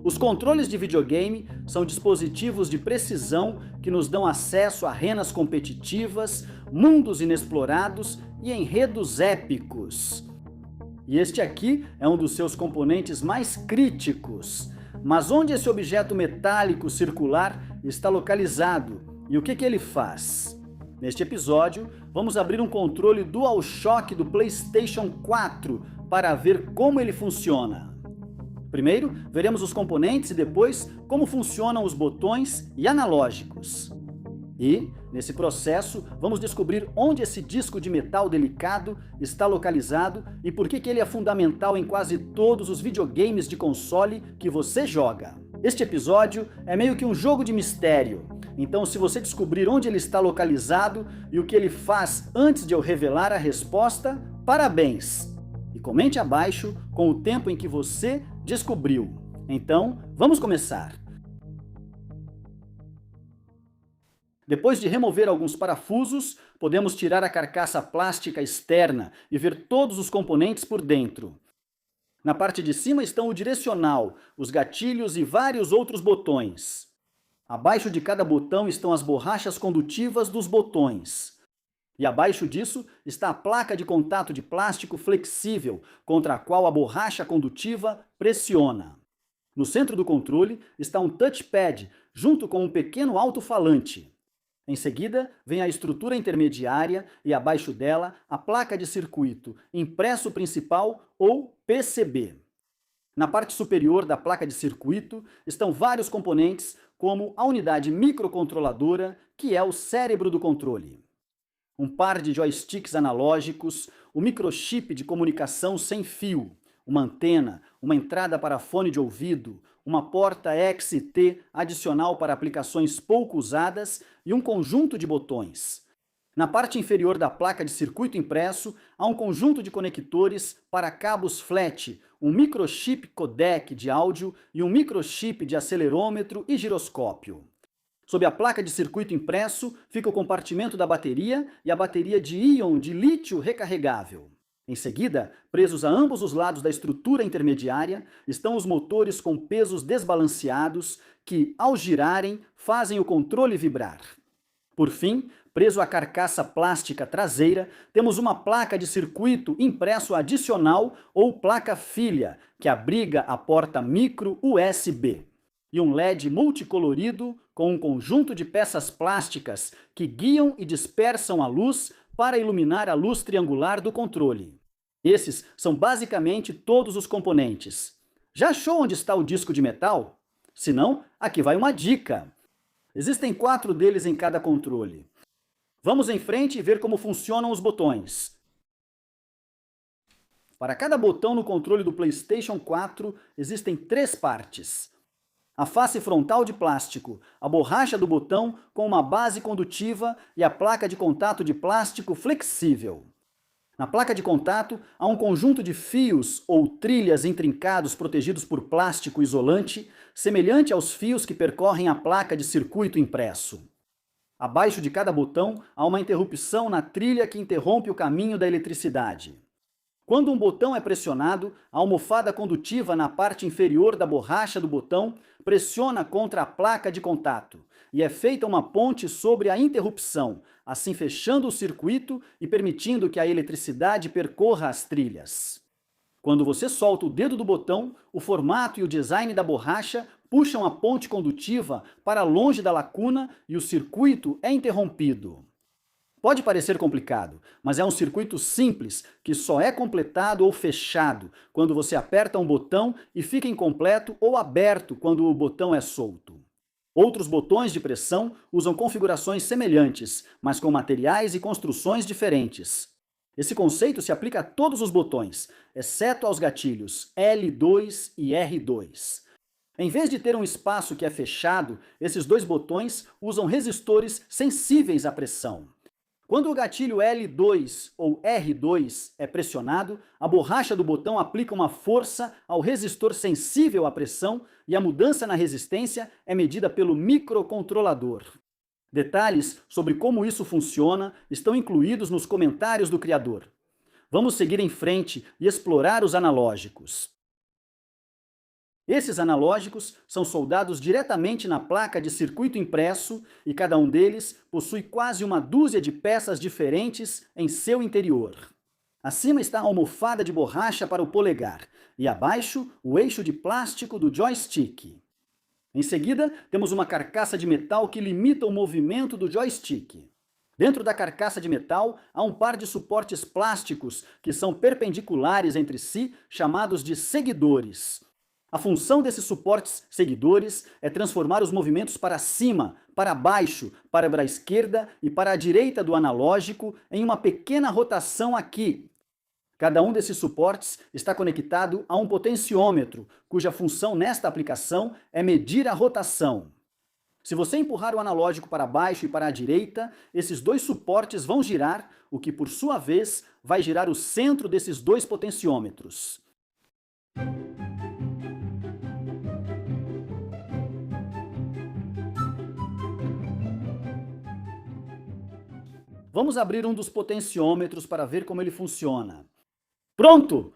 Os controles de videogame são dispositivos de precisão que nos dão acesso a arenas competitivas, mundos inexplorados e enredos épicos. E este aqui é um dos seus componentes mais críticos. Mas onde esse objeto metálico circular está localizado e o que ele faz? Neste episódio, vamos abrir um controle DualShock do PlayStation 4 para ver como ele funciona. Primeiro, veremos os componentes e depois como funcionam os botões e analógicos. E, nesse processo, vamos descobrir onde esse disco de metal delicado está localizado e por que ele é fundamental em quase todos os videogames de console que você joga. Este episódio é meio que um jogo de mistério, então se você descobrir onde ele está localizado e o que ele faz antes de eu revelar a resposta, parabéns! E comente abaixo com o tempo em que você descobriu. Então, vamos começar! Depois de remover alguns parafusos, podemos tirar a carcaça plástica externa e ver todos os componentes por dentro. Na parte de cima estão o direcional, os gatilhos e vários outros botões. Abaixo de cada botão estão as borrachas condutivas dos botões. E abaixo disso está a placa de contato de plástico flexível, contra a qual a borracha condutiva pressiona. No centro do controle está um touchpad, junto com um pequeno alto-falante. Em seguida, vem a estrutura intermediária e abaixo dela a placa de circuito, impresso principal ou PCB. Na parte superior da placa de circuito estão vários componentes, como a unidade microcontroladora, que é o cérebro do controle. Um par de joysticks analógicos, o microchip de comunicação sem fio, uma antena, uma entrada para fone de ouvido, uma porta XT adicional para aplicações pouco usadas e um conjunto de botões. Na parte inferior da placa de circuito impresso, há um conjunto de conectores para cabos flat, um microchip codec de áudio e um microchip de acelerômetro e giroscópio. Sob a placa de circuito impresso fica o compartimento da bateria e a bateria de íon de lítio recarregável. Em seguida, presos a ambos os lados da estrutura intermediária, estão os motores com pesos desbalanceados que, ao girarem, fazem o controle vibrar. Por fim, preso à carcaça plástica traseira, temos uma placa de circuito impresso adicional ou placa-filha, que abriga a porta micro USB. E um LED multicolorido com um conjunto de peças plásticas que guiam e dispersam a luz para iluminar a luz triangular do controle. Esses são basicamente todos os componentes. Já achou onde está o disco de metal? Se não, aqui vai uma dica. Existem 4 deles em cada controle. Vamos em frente e ver como funcionam os botões. Para cada botão no controle do PlayStation 4, existem 3 partes. A face frontal de plástico, a borracha do botão com uma base condutiva e a placa de contato de plástico flexível. Na placa de contato, há um conjunto de fios ou trilhas intrincados protegidos por plástico isolante, semelhante aos fios que percorrem a placa de circuito impresso. Abaixo de cada botão, há uma interrupção na trilha que interrompe o caminho da eletricidade. Quando um botão é pressionado, a almofada condutiva na parte inferior da borracha do botão pressiona contra a placa de contato e é feita uma ponte sobre a interrupção, assim fechando o circuito e permitindo que a eletricidade percorra as trilhas. Quando você solta o dedo do botão, o formato e o design da borracha puxam a ponte condutiva para longe da lacuna e o circuito é interrompido. Pode parecer complicado, mas é um circuito simples que só é completado ou fechado quando você aperta um botão e fica incompleto ou aberto quando o botão é solto. Outros botões de pressão usam configurações semelhantes, mas com materiais e construções diferentes. Esse conceito se aplica a todos os botões, exceto aos gatilhos L2 e R2. Em vez de ter um espaço que é fechado, esses 2 botões usam resistores sensíveis à pressão. Quando o gatilho L2 ou R2 é pressionado, a borracha do botão aplica uma força ao resistor sensível à pressão e a mudança na resistência é medida pelo microcontrolador. Detalhes sobre como isso funciona estão incluídos nos comentários do criador. Vamos seguir em frente e explorar os analógicos. Esses analógicos são soldados diretamente na placa de circuito impresso e cada um deles possui quase uma dúzia de peças diferentes em seu interior. Acima está a almofada de borracha para o polegar e abaixo o eixo de plástico do joystick. Em seguida, temos uma carcaça de metal que limita o movimento do joystick. Dentro da carcaça de metal há um par de suportes plásticos que são perpendiculares entre si, chamados de seguidores. A função desses suportes seguidores é transformar os movimentos para cima, para baixo, para a esquerda e para a direita do analógico em uma pequena rotação aqui. Cada um desses suportes está conectado a um potenciômetro, cuja função nesta aplicação é medir a rotação. Se você empurrar o analógico para baixo e para a direita, esses dois suportes vão girar, o que por sua vez vai girar o centro desses dois potenciômetros. Vamos abrir um dos potenciômetros para ver como ele funciona. Pronto!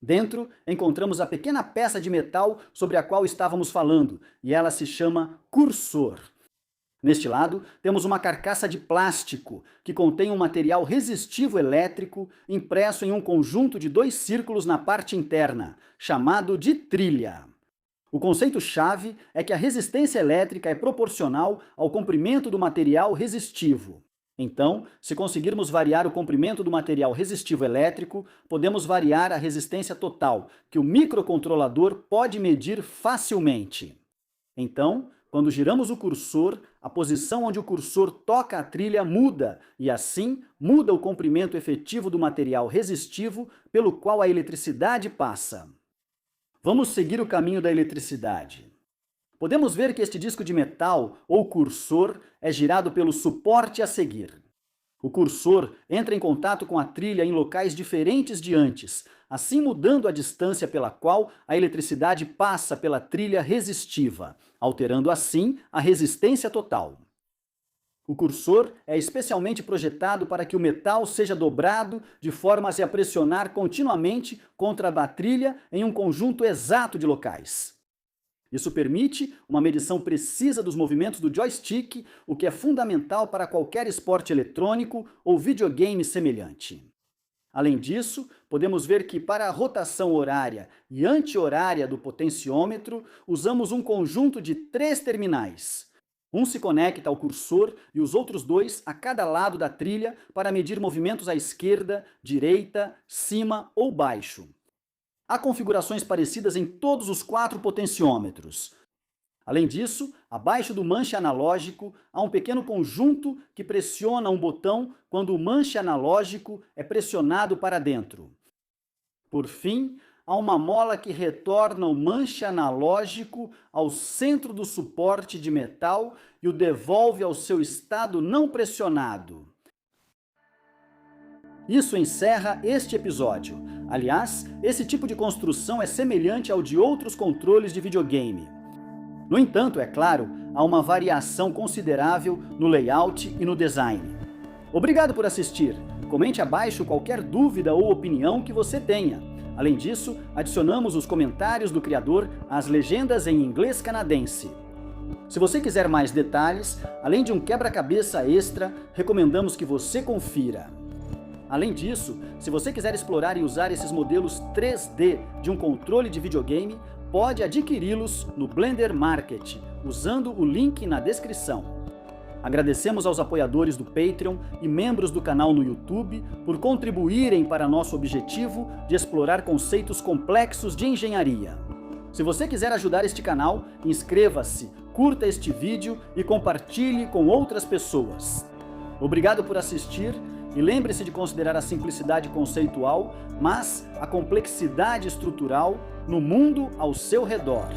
Dentro, encontramos a pequena peça de metal sobre a qual estávamos falando, e ela se chama cursor. Neste lado, temos uma carcaça de plástico, que contém um material resistivo elétrico impresso em um conjunto de dois círculos na parte interna, chamado de trilha. O conceito-chave é que a resistência elétrica é proporcional ao comprimento do material resistivo. Então, se conseguirmos variar o comprimento do material resistivo elétrico, podemos variar a resistência total, que o microcontrolador pode medir facilmente. Então, quando giramos o cursor, a posição onde o cursor toca a trilha muda, e assim muda o comprimento efetivo do material resistivo pelo qual a eletricidade passa. Vamos seguir o caminho da eletricidade. Podemos ver que este disco de metal, ou cursor, é girado pelo suporte a seguir. O cursor entra em contato com a trilha em locais diferentes de antes, assim mudando a distância pela qual a eletricidade passa pela trilha resistiva, alterando assim a resistência total. O cursor é especialmente projetado para que o metal seja dobrado de forma a se pressionar continuamente contra a trilha em um conjunto exato de locais. Isso permite uma medição precisa dos movimentos do joystick, o que é fundamental para qualquer esporte eletrônico ou videogame semelhante. Além disso, podemos ver que para a rotação horária e anti-horária do potenciômetro, usamos um conjunto de 3 terminais. Um se conecta ao cursor e os outros 2 a cada lado da trilha para medir movimentos à esquerda, direita, cima ou baixo. Há configurações parecidas em todos os 4 potenciômetros. Além disso, abaixo do manche analógico, há um pequeno conjunto que pressiona um botão quando o manche analógico é pressionado para dentro. Por fim, há uma mola que retorna o manche analógico ao centro do suporte de metal e o devolve ao seu estado não pressionado. Isso encerra este episódio. Aliás, esse tipo de construção é semelhante ao de outros controles de videogame. No entanto, é claro, há uma variação considerável no layout e no design. Obrigado por assistir. Comente abaixo qualquer dúvida ou opinião que você tenha. Além disso, adicionamos os comentários do criador às legendas em inglês canadense. Se você quiser mais detalhes, além de um quebra-cabeça extra, recomendamos que você confira. Além disso, se você quiser explorar e usar esses modelos 3D de um controle de videogame, pode adquiri-los no Blender Market, usando o link na descrição. Agradecemos aos apoiadores do Patreon e membros do canal no YouTube por contribuírem para nosso objetivo de explorar conceitos complexos de engenharia. Se você quiser ajudar este canal, inscreva-se, curta este vídeo e compartilhe com outras pessoas. Obrigado por assistir. E lembre-se de considerar a simplicidade conceitual, mas a complexidade estrutural no mundo ao seu redor.